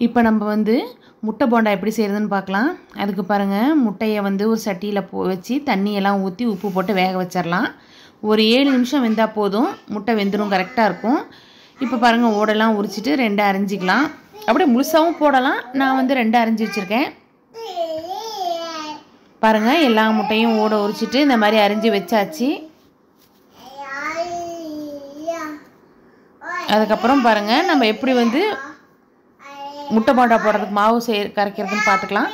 இப்போ நம்ம வந்து முட்டை போண்டா எப்படி செய்கிறதுன்னு பார்க்கலாம். அதுக்கு பாருங்கள், முட்டையை வந்து ஒரு சட்டியில் வச்சு தண்ணியெல்லாம் ஊற்றி உப்பு போட்டு வேக வச்சிடலாம். ஒரு 7 நிமிஷம் வெந்தால் போதும், முட்டை வெந்துடும், கரெக்டாக இருக்கும். இப்போ பாருங்கள், ஓடெல்லாம் உரிச்சிட்டு 2 அரிஞ்சிக்கலாம். அப்படியே முழுசாகவும் போடலாம், நான் வந்து 2 அரிஞ்சு வச்சுருக்கேன். பாருங்கள், எல்லா முட்டையும் ஓட உரிச்சிட்டு இந்த மாதிரி அரிஞ்சு வச்சாச்சு. அதுக்கப்புறம் பாருங்கள், நம்ம எப்படி வந்து முட்டை போண்டா போடுறதுக்கு மாவு கரைக்கிறதுன்னு பார்த்துக்கலாம்.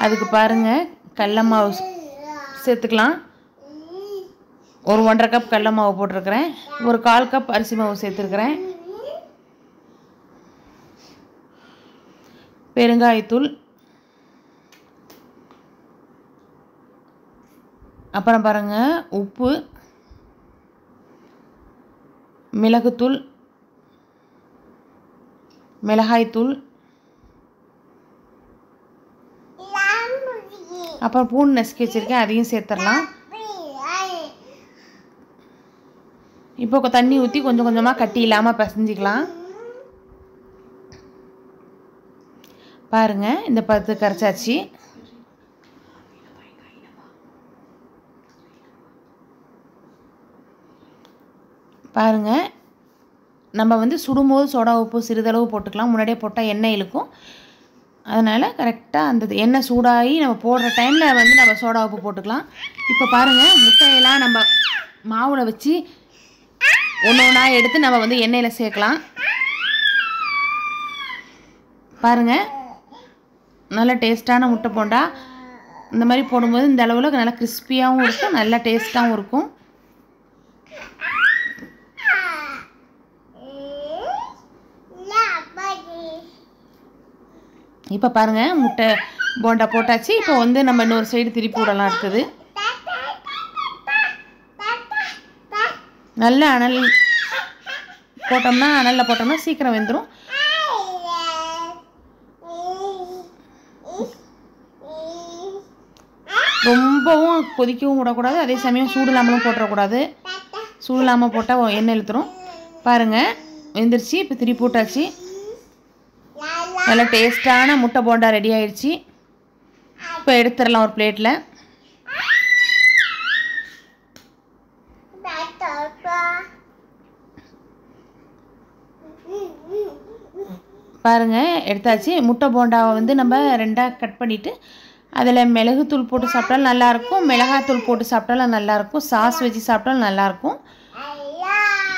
அதுக்கு பாருங்கள், கடல மாவு சேர்த்துக்கலாம். ஒரு 1.5 கப் கடல மாவு போட்டிருக்கிறேன். ஒரு 1/4 கப் அரிசி மாவு சேர்த்துருக்கிறேன். பெருங்காயத்தூள், அப்புறம் பாருங்கள் உப்பு, மிளகுத்தூள், மிளகாய்த்தூள், அப்புறம் பூண்டு நசுக்கி வச்சுருக்கேன், அதையும் சேர்த்துடலாம். இப்போ தண்ணி ஊற்றி கொஞ்சம் கொஞ்சமாக கட்டி இல்லாமல் பிசைஞ்சிக்கலாம். பாருங்கள், இந்த பதத்துக்கு கரைச்சாச்சு. பாருங்கள், நம்ம வந்து சுடும்போது சோடா உப்பு சிறிதளவு போட்டுக்கலாம். முன்னாடியே போட்டால் எண்ணெய் இழுக்கும். அதனால் கரெக்டாக அந்த எண்ணெய் சூடாகி நம்ம போடுற டைமில் வந்து நம்ம சோடா உப்பு போட்டுக்கலாம். இப்போ பாருங்கள், முட்டையெல்லாம் நம்ம மாவில் வச்சு ஒன்று ஒன்றா எடுத்து நம்ம வந்து எண்ணெயில் சேர்க்கலாம். பாருங்கள், நல்ல டேஸ்ட்டான முட்டை போண்டா. இந்த மாதிரி போடும்போது இந்த அளவில் நல்லா கிறிஸ்பியாகவும் இருக்கும், நல்லா டேஸ்ட்டாகவும் இருக்கும். இப்போ பாருங்கள், முட்டை போண்டா போட்டாச்சு. இப்போ வந்து நம்ம இன்னொரு சைடு திருப்பி விடலாம். இருக்குது நல்ல அனல் போட்டோம்னா, அனலில் போட்டோம்னா சீக்கிரம் வெந்துடும். ரொம்பவும் கொதிக்கவும் விடக்கூடாது, அதே சமயம் சூடு இல்லாமலும் போட்டுறக்கூடாது. சூடு இல்லாமல் போட்டால் எண்ணெய் இழுத்துரும். பாருங்கள், வெந்துருச்சு. இப்போ திருப்பி போட்டாச்சு. நல்லா டேஸ்ட்டான முட்டை போண்டா ரெடி ஆயிடுச்சு. இப்போ எடுத்துடலாம் ஒரு பிளேட்டில். பாருங்கள், எடுத்தாச்சு. முட்டை போண்டாவை வந்து நம்ம 2ஆக கட் பண்ணிவிட்டு அதில் மிளகுத்தூள் போட்டு சாப்பிட்டாலும் நல்லாயிருக்கும், மிளகாத்தூள் போட்டு சாப்பிட்டாலும் நல்லாயிருக்கும், சாஸ் வச்சு சாப்பிட்டாலும் நல்லாயிருக்கும்.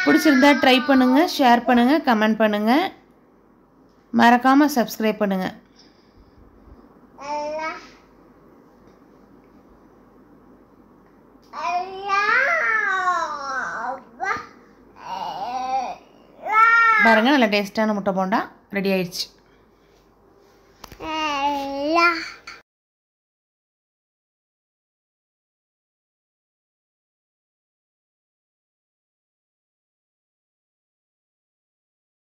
பிடிச்சிருந்தா ட்ரை பண்ணுங்கள், ஷேர் பண்ணுங்கள், கமெண்ட் பண்ணுங்கள், மறக்காமல் சப்ஸ்கிரைப் பண்ணுங்கள். பாருங்கள், நல்ல டேஸ்ட்டான முட்டை போண்டா ரெடி ஆயிடுச்சு.